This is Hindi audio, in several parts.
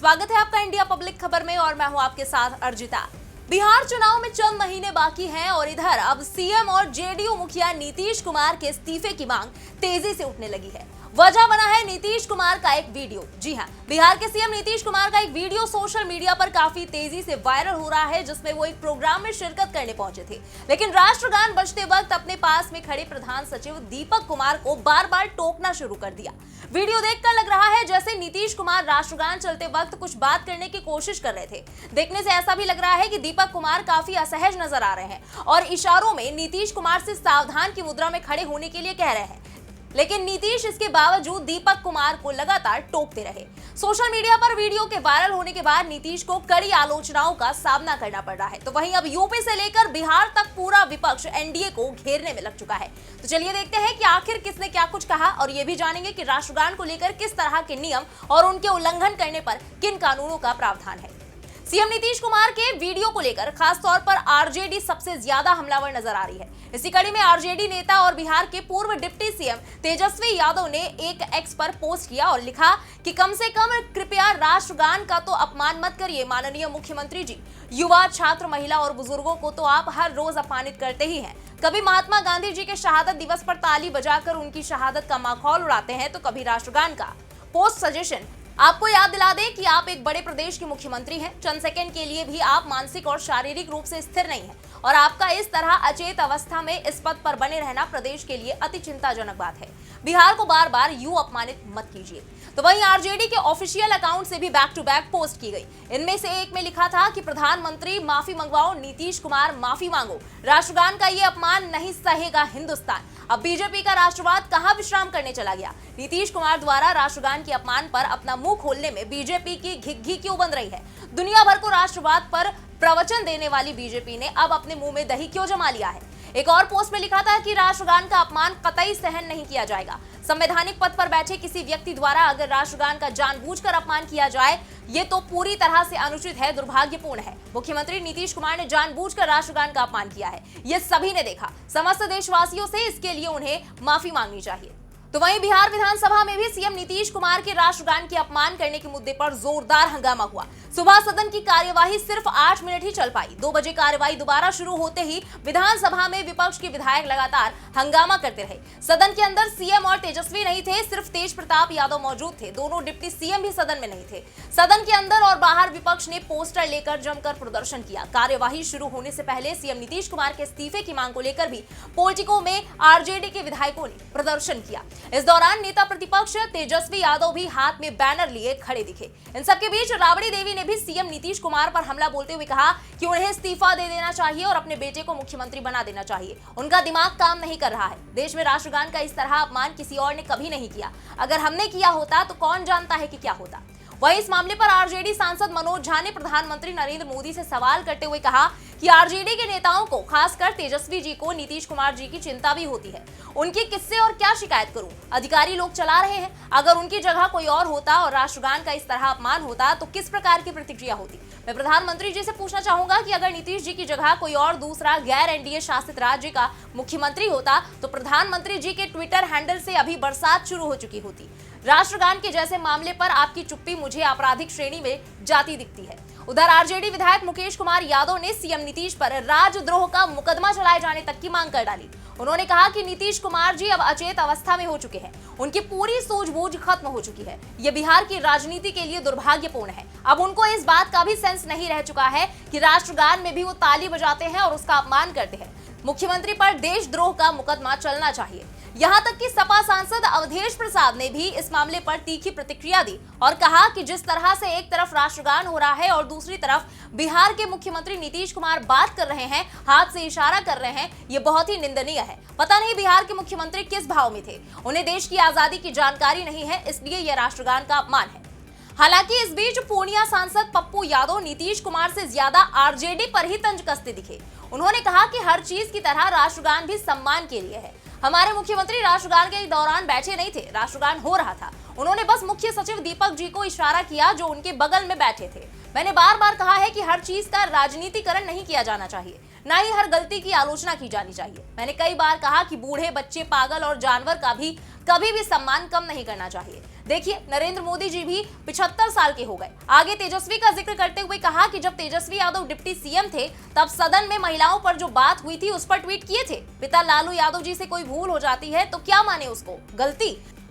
स्वागत है आपका इंडिया पब्लिक खबर में और मैं हूं आपके साथ अर्जिता। बिहार चुनाव में चंद महीने बाकी हैं और इधर अब सीएम और जेडीयू मुखिया नीतीश कुमार के इस्तीफे की मांग तेजी से उठने लगी है। वजह बना है नीतीश कुमार का एक वीडियो। जी हां, बिहार के सीएम नीतीश कुमार का एक वीडियो सोशल मीडिया पर काफी तेजी से वायरल हो रहा है, जिसमें वो एक प्रोग्राम में शिरकत करने पहुंचे थे, लेकिन राष्ट्रगान बजते वक्त अपने पास में खड़े प्रधान सचिव दीपक कुमार को बार बार टोकना शुरू कर दिया। वीडियो देखकर लग रहा है जैसे नीतीश कुमार राष्ट्रगान चलते वक्त कुछ बात करने की कोशिश कर रहे थे। देखने से ऐसा भी लग रहा है कि दीपक कुमार काफी असहज नजर आ रहे हैं और इशारों में नीतीश कुमार से सावधान की मुद्रा में खड़े होने के लिए कह रहे हैं, लेकिन नीतीश इसके बावजूद दीपक कुमार को लगातार टोकते रहे। सोशल मीडिया पर वीडियो के वायरल होने के बाद नीतीश को कड़ी आलोचनाओं का सामना करना पड़ रहा है। तो वहीं अब यूपी से लेकर बिहार तक पूरा विपक्ष एनडीए को घेरने में लग चुका है। तो चलिए देखते हैं कि आखिर किसने क्या कुछ कहा और ये भी जानेंगे कि राष्ट्रगान को लेकर किस तरह के नियम और उनके उल्लंघन करने पर किन कानूनों का प्रावधान है। सीएम नीतीश कुमार के वीडियो को लेकर खास तौर पर आरजेडी सबसे ज्यादा हमलावर नजर आ रही है। इसी कड़ी में आरजेडी नेता और बिहार के पूर्व डिप्टी सीएम तेजस्वी यादव ने एक एक्स पर पोस्ट किया और लिखा कि कम से कम कृपया राष्ट्रगान का तो अपमान मत करिए माननीय मुख्यमंत्री जी। युवा, छात्र, महिला और बुजुर्गों को तो आप हर रोज अपमानित करते ही हैं। कभी महात्मा गांधी जी के शहादत दिवस पर ताली बजाकर उनकी शहादत का माखौल उड़ाते हैं, तो कभी राष्ट्रगान का। पोस्ट सजेशन, आपको याद दिला दें कि आप एक बड़े प्रदेश के मुख्यमंत्री हैं। चंद सेकंड के लिए भी आप मानसिक और शारीरिक रूप से स्थिर नहीं हैं और आपका इस तरह अचेत अवस्था में इस पद पर बने रहना प्रदेश के लिए अति चिंताजनक बात है। बिहार को बार बार यूं अपमानित मत कीजिए। तो वहीं आरजेडी के ऑफिशियल अकाउंट से भी बैक टू बैक पोस्ट की गई। इनमें से एक में लिखा था कि प्रधानमंत्री माफी मंगवाओ, नीतीश कुमार माफी मांगो, राष्ट्रगान का ये अपमान नहीं सहेगा हिंदुस्तान। अब बीजेपी का राष्ट्रवाद कहां विश्राम करने चला गया। नीतीश कुमार द्वारा राष्ट्रगान के अपमान पर अपना मुंह खोलने में बीजेपी की घिघी क्यों बंद रही है। दुनिया भर को राष्ट्रवाद पर प्रवचन देने वाली बीजेपी ने अब अपने मुंह में दही क्यों जमा लिया है। एक और पोस्ट में लिखा था कि राष्ट्रगान का अपमान कतई सहन नहीं किया जाएगा। संवैधानिक पद पर बैठे किसी व्यक्ति द्वारा अगर राष्ट्रगान का जानबूझकर अपमान किया जाए, ये तो पूरी तरह से अनुचित है, दुर्भाग्यपूर्ण है। मुख्यमंत्री नीतीश कुमार ने जानबूझकर राष्ट्रगान का अपमान किया है, ये सभी ने देखा। समस्त देशवासियों से इसके लिए उन्हें माफी मांगनी चाहिए। तो वहीं बिहार विधानसभा में भी सीएम नीतीश कुमार के राष्ट्रगान के अपमान करने के मुद्दे पर जोरदार हंगामा हुआ। सुबह सदन की कार्यवाही सिर्फ 8 मिनट ही चल पाई। 2 बजे कार्यवाही दोबारा शुरू होते ही विधानसभा में विपक्ष के विधायक लगातार हंगामा करते रहे। सदन के अंदर सीएम और तेजस्वी नहीं थे, सिर्फ तेज प्रताप यादव मौजूद थे। दोनों डिप्टी सीएम भी सदन में नहीं थे। सदन के अंदर और बाहर विपक्ष ने पोस्टर लेकर जमकर प्रदर्शन किया। कार्यवाही शुरू होने से पहले सीएम नीतीश कुमार के इस्तीफे की मांग को लेकर भी पोर्टिको में आरजेडी के विधायकों ने प्रदर्शन किया। इस दौरान नेता प्रतिपक्ष तेजस्वी यादव भी हाथ में बैनर लिए खड़े दिखे। इन सबके बीच राबड़ी देवी ने भी सीएम नीतीश कुमार पर हमला बोलते हुए कहा कि उन्हें इस्तीफा दे देना चाहिए और अपने बेटे को मुख्यमंत्री बना देना चाहिए। उनका दिमाग काम नहीं कर रहा है। देश में राष्ट्रगान का इस तरह अपमान किसी और ने कभी नहीं किया। अगर हमने किया होता तो कौन जानता है कि क्या होता। वहीं इस मामले पर आरजेडी सांसद मनोज झा ने प्रधानमंत्री नरेंद्र मोदी से सवाल करते हुए कहा कि आरजेडी के नेताओं को, खासकर तेजस्वी जी को नीतीश कुमार जी की चिंता भी होती है। उनकी किससे और क्या शिकायत करूं? अधिकारी लोग चला रहे हैं। अगर उनकी जगह कोई और होता और राष्ट्रगान का इस तरह अपमान होता तो किस प्रकार की प्रतिक्रिया होती? मैं प्रधानमंत्री जी से पूछना चाहूंगा कि अगर नीतीश जी की जगह कोई और दूसरा गैर एनडीए शासित राज्य का मुख्यमंत्री होता तो प्रधानमंत्री जी के ट्विटर हैंडल से अभी बरसात शुरू हो चुकी होती। राष्ट्रगान के जैसे मामले पर आपकी चुप्पी मुझे आपराधिक श्रेणी में जाती दिखती है। उधर आरजेडी विधायक मुकेश कुमार यादव ने सीएम नीतीश पर राजद्रोह का मुकदमा चलाए जाने तक की मांग कर डाली। उन्होंने कहा कि नीतीश कुमार जी अब अचेत अवस्था में हो चुके हैं। उनकी पूरी सूझबूझ खत्म हो चुकी है। ये बिहार की राजनीति के लिए दुर्भाग्यपूर्ण है। अब उनको इस बात का भी सेंस नहीं रह चुका है कि राष्ट्रगान में भी वो ताली बजाते हैं और उसका अपमान करते हैं। मुख्यमंत्री पर देशद्रोह का मुकदमा चलना चाहिए। यहां तक कि सपा सांसद अवधेश प्रसाद ने भी इस मामले पर तीखी प्रतिक्रिया दी और कहा कि जिस तरह से एक तरफ राष्ट्रगान हो रहा है और दूसरी तरफ बिहार के मुख्यमंत्री नीतीश कुमार बात कर रहे हैं, हाथ से इशारा कर रहे हैं, ये बहुत ही निंदनीय है। पता नहीं बिहार के मुख्यमंत्री किस भाव में थे। उन्हें देश की आजादी की जानकारी नहीं है, इसलिए यह राष्ट्रगान का अपमान है। हालांकि इस बीच पूर्णिया सांसद पप्पू यादव नीतीश कुमार से ज्यादा आरजेडी पर ही तंज कसते दिखे। उन्होंने कहा कि हर चीज की तरह राष्ट्रगान भी सम्मान के लिए है। हमारे मुख्यमंत्री राष्ट्रगान के दौरान बैठे नहीं थे, राष्ट्रगान हो रहा था। उन्होंने बस मुख्य सचिव दीपक जी को इशारा किया जो उनके बगल में बैठे थे। मैंने बार बार कहा है कि हर चीज का राजनीतिकरण नहीं किया जाना चाहिए, न ही हर गलती की आलोचना की जानी चाहिए। मैंने कई बार कहा कि बूढ़े, बच्चे, पागल और जानवर का भी कभी भी सम्मान कम नहीं करना चाहिए। देखिए, नरेंद्र मोदी जी भी 75 साल के हो गए। आगे तेजस्वी का जिक्र करते हुए कहा कि जब तेजस्वी यादव डिप्टी सीएम थे तब सदन में महिलाओं पर जो बात हुई थी उस पर ट्वीट किए थे। पिता लालू यादव जी से कोई भूल हो जाती है तो क्या माने उसको गलती।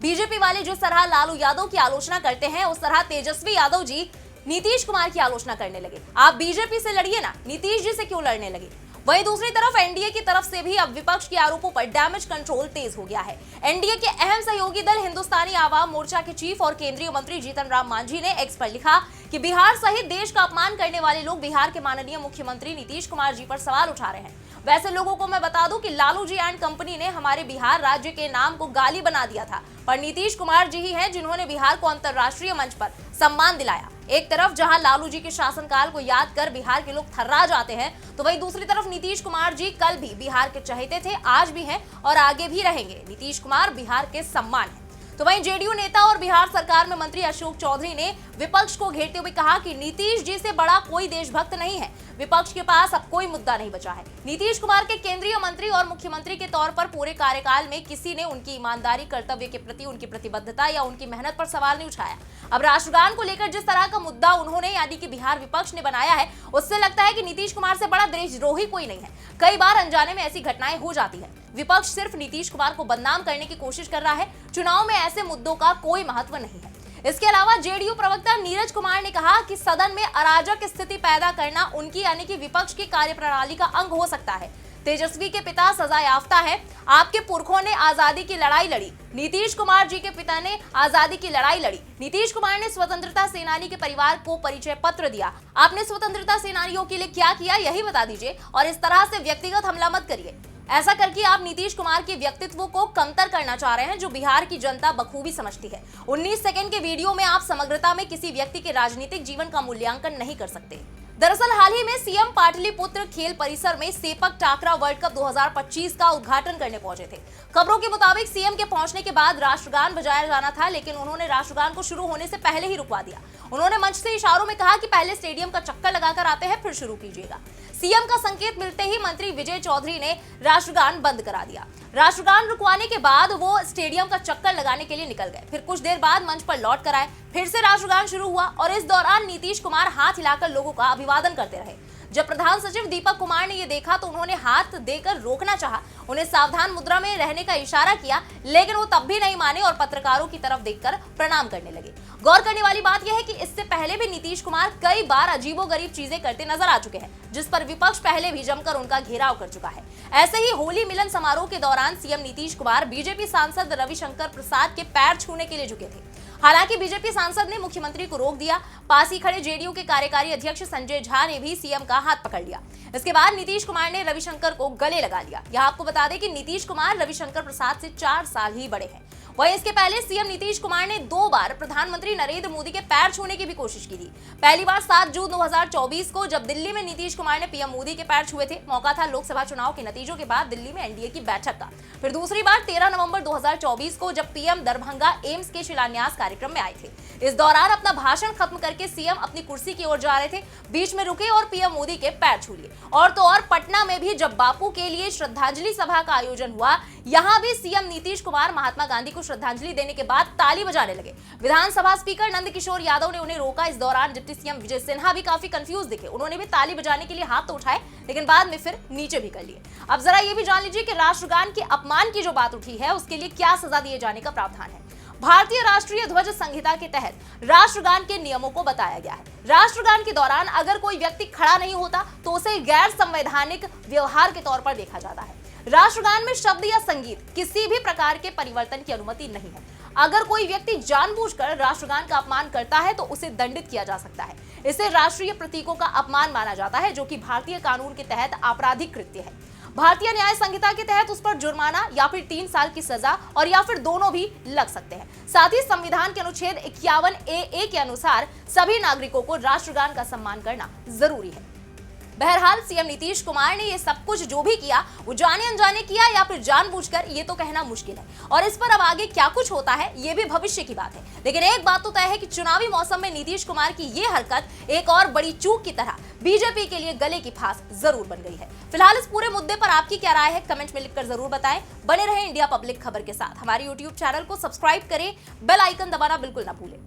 बीजेपी वाले जिस तरह लालू यादव की आलोचना करते हैं उस तरह तेजस्वी यादव जी नीतीश कुमार की आलोचना करने लगे। आप बीजेपी से लड़िए ना, नीतीश जी से क्यों लड़ने लगे। वहीं दूसरी तरफ एनडीए की तरफ से भी अब विपक्ष के आरोपों पर डैमेज कंट्रोल तेज हो गया है। एनडीए के अहम सहयोगी दल हिंदुस्तानी आवाम मोर्चा के चीफ और केंद्रीय मंत्री जीतन राम मांझी ने एक्स पर लिखा कि बिहार सहित देश का अपमान करने वाले लोग बिहार के माननीय मुख्यमंत्री नीतीश कुमार जी पर सवाल उठा रहे हैं। वैसे लोगों को मैं बता दूं कि लालू जी एंड कंपनी ने हमारे बिहार राज्य के नाम को गाली बना दिया था, पर नीतीश कुमार जी ही हैं जिन्होंने बिहार को अंतर्राष्ट्रीय मंच पर सम्मान दिलाया। एक तरफ जहां लालू जी के शासनकाल को याद कर बिहार के लोग थर्रा जाते हैं, तो वहीं दूसरी तरफ नीतीश कुमार जी कल भी बिहार के चहेते थे, आज भी हैं और आगे भी रहेंगे। नीतीश कुमार बिहार के सम्मान है। तो वहीं जेडीयू नेता और बिहार सरकार में मंत्री अशोक चौधरी ने विपक्ष को घेरते हुए कहा कि नीतीश जी से बड़ा कोई देशभक्त नहीं है। विपक्ष के पास अब कोई मुद्दा नहीं बचा है। नीतीश कुमार के केंद्रीय मंत्री और मुख्यमंत्री के तौर पर पूरे कार्यकाल में किसी ने उनकी ईमानदारी, कर्तव्य के प्रति उनकी प्रतिबद्धता या उनकी मेहनत पर सवाल नहीं उठाया। अब राष्ट्रगान को लेकर जिस तरह का मुद्दा उन्होंने यानी कि बिहार विपक्ष ने बनाया है, उससे लगता है कि नीतीश कुमार से बड़ा देशद्रोही कोई नहीं है। कई बार अनजाने में ऐसी घटनाएं हो जाती है। विपक्ष सिर्फ नीतीश कुमार को बदनाम करने की कोशिश कर रहा है। चुनाव में ऐसे मुद्दों का कोई महत्व नहीं है। इसके अलावा जेडीयू प्रवक्ता नीरज कुमार ने कहा कि सदन में अराजक स्थिति पैदा करना उनकी यानी कि विपक्ष की कार्यप्रणाली का अंग हो सकता है। तेजस्वी के पिता सजा याफ्ता है। आपके पुरखों ने आजादी की लड़ाई लड़ी। नीतीश कुमार जी के पिता ने आजादी की लड़ाई लड़ी। नीतीश कुमार ने स्वतंत्रता सेनानी के परिवार को परिचय पत्र दिया। आपने स्वतंत्रता सेनानियों के लिए क्या किया यही बता दीजिए और इस तरह से व्यक्तिगत हमला मत करिए। ऐसा करके आप नीतीश कुमार के व्यक्तित्व को कमतर करना चाह रहे हैं, जो बिहार की जनता बखूबी समझती है। 19 सेकंड के वीडियो में आप समग्रता में किसी व्यक्ति के राजनीतिक जीवन का मूल्यांकन नहीं कर सकते। दरअसल हाल ही में सीएम पाटलिपुत्र खेल परिसर में सेपक टाकरा वर्ल्ड कप 2025 का उद्घाटन करने पहुंचे थे। खबरों के मुताबिक सीएम के पहुंचने के बाद राष्ट्रगान बजाया जाना था, लेकिन उन्होंने राष्ट्रगान को शुरू होने से पहले ही रुकवा दिया। उन्होंने मंच से इशारों में कहा कि पहले स्टेडियम का चक्कर लगाकर आते हैं, फिर शुरू कीजिएगा। सीएम का संकेत मिलते ही मंत्री विजय चौधरी ने राष्ट्रगान बंद करा दिया। राष्ट्रगान रुकवाने के बाद वो स्टेडियम का चक्कर लगाने के लिए निकल गए। फिर कुछ देर बाद मंच पर लौट कर आए। फिर से राष्ट्रगान शुरू हुआ और इस दौरान नीतीश कुमार हाथ हिलाकर लोगों का अभिवादन करते रहे। जब प्रधान सचिव दीपक कुमार ने ये देखा तो उन्होंने हाथ देकर रोकना चाहा, उन्हें सावधान मुद्रा में रहने का इशारा किया, लेकिन वो तब भी नहीं माने और पत्रकारों की तरफ देखकर प्रणाम करने लगे। गौर करने वाली बात यह है कि इससे पहले भी नीतीश कुमार कई बार अजीबोगरीब चीजें करते नजर आ चुके हैं, जिस पर विपक्ष पहले भी जमकर उनका घेराव कर चुका है। ऐसे ही होली मिलन समारोह के दौरान सीएम नीतीश कुमार बीजेपी सांसद रविशंकर प्रसाद के पैर छूने के लिए झुके थे। हालांकि बीजेपी सांसद ने मुख्यमंत्री को रोक दिया। पास ही खड़े जेडीयू के कार्यकारी अध्यक्ष संजय झा ने भी सीएम का हाथ पकड़ लिया। इसके बाद नीतीश कुमार ने रविशंकर को गले लगा लिया। यह आपको बता दें कि नीतीश कुमार रविशंकर प्रसाद से 4 साल ही बड़े हैं। वहीं इसके पहले सीएम नीतीश कुमार ने 2 बार प्रधानमंत्री नरेंद्र मोदी के पैर छूने की भी कोशिश की थी। पहली बार 7 जून 2024 को जब दिल्ली में नीतीश कुमार ने पीएम मोदी के पैर छुए थे। मौका था लोकसभा चुनाव के नतीजों के बाद दिल्ली में एनडीए की बैठक का। फिर दूसरी बार 13 नवंबर 2024 को जब पीएम दरभंगा एम्स के शिलान्यास कार्यक्रम में आए थे। इस दौरान अपना भाषण खत्म करके सीएम अपनी कुर्सी की ओर जा रहे थे, बीच में रुके और पीएम मोदी के पैर छू लिए। और तो और पटना में भी जब बापू के लिए श्रद्धांजलि सभा का आयोजन हुआ, यहाँ भी सीएम नीतीश कुमार महात्मा गांधी को श्रद्धांजलि देने के बाद ताली बजाने लगे। विधानसभा स्पीकर नंद किशोर यादव ने उन्हें रोका। इस दौरान डिप्टी सीएम विजय सिन्हा भी काफी कंफ्यूज दिखे। उन्होंने भी ताली बजाने के लिए हाथ तो उठाए, लेकिन बाद में फिर नीचे भी कर लिए। अब जरा ये भी जान लीजिए कि राष्ट्रगान के अपमान की जो बात उठी है उसके लिए क्या सजा दिए जाने का प्रावधान है। भारतीय राष्ट्रीय ध्वज संहिता के तहत राष्ट्रगान के नियमों को बताया गया है। राष्ट्रगान के दौरान अगर कोई व्यक्ति खड़ा नहीं होता तो उसे गैर संवैधानिक व्यवहार के तौर पर देखा जाता है। राष्ट्रगान में शब्द या संगीत किसी भी प्रकार के परिवर्तन की अनुमति नहीं है। अगर कोई व्यक्ति जानबूझकर राष्ट्रगान का अपमान करता है तो उसे दंडित किया जा सकता है। इसे राष्ट्रीय प्रतीकों का अपमान माना जाता है, जो कि भारतीय कानून के तहत आपराधिक कृत्य है। भारतीय न्याय संहिता के तहत उस पर जुर्माना या फिर 3 साल की सजा और या फिर दोनों भी लग सकते हैं। साथ ही संविधान के अनुच्छेद 51A के अनुसार सभी नागरिकों को राष्ट्रगान का सम्मान करना जरूरी है। बहरहाल सीएम नीतीश कुमार ने ये सब कुछ जो भी किया वो जाने अनजाने किया या फिर जानबूझकर, ये तो कहना मुश्किल है। और इस पर अब आगे क्या कुछ होता है ये भी भविष्य की बात है। लेकिन एक बात तो तय है कि चुनावी मौसम में नीतीश कुमार की ये हरकत एक और बड़ी चूक की तरह बीजेपी के लिए गले की फांस जरूर बन गई है। फिलहाल इस पूरे मुद्दे पर आपकी क्या राय है, कमेंट में लिखकर जरूर बताएं। बने रहें इंडिया पब्लिक खबर के साथ। हमारे यूट्यूब चैनल को सब्सक्राइब करें, बेल आइकन दबाना बिल्कुल ना भूलें।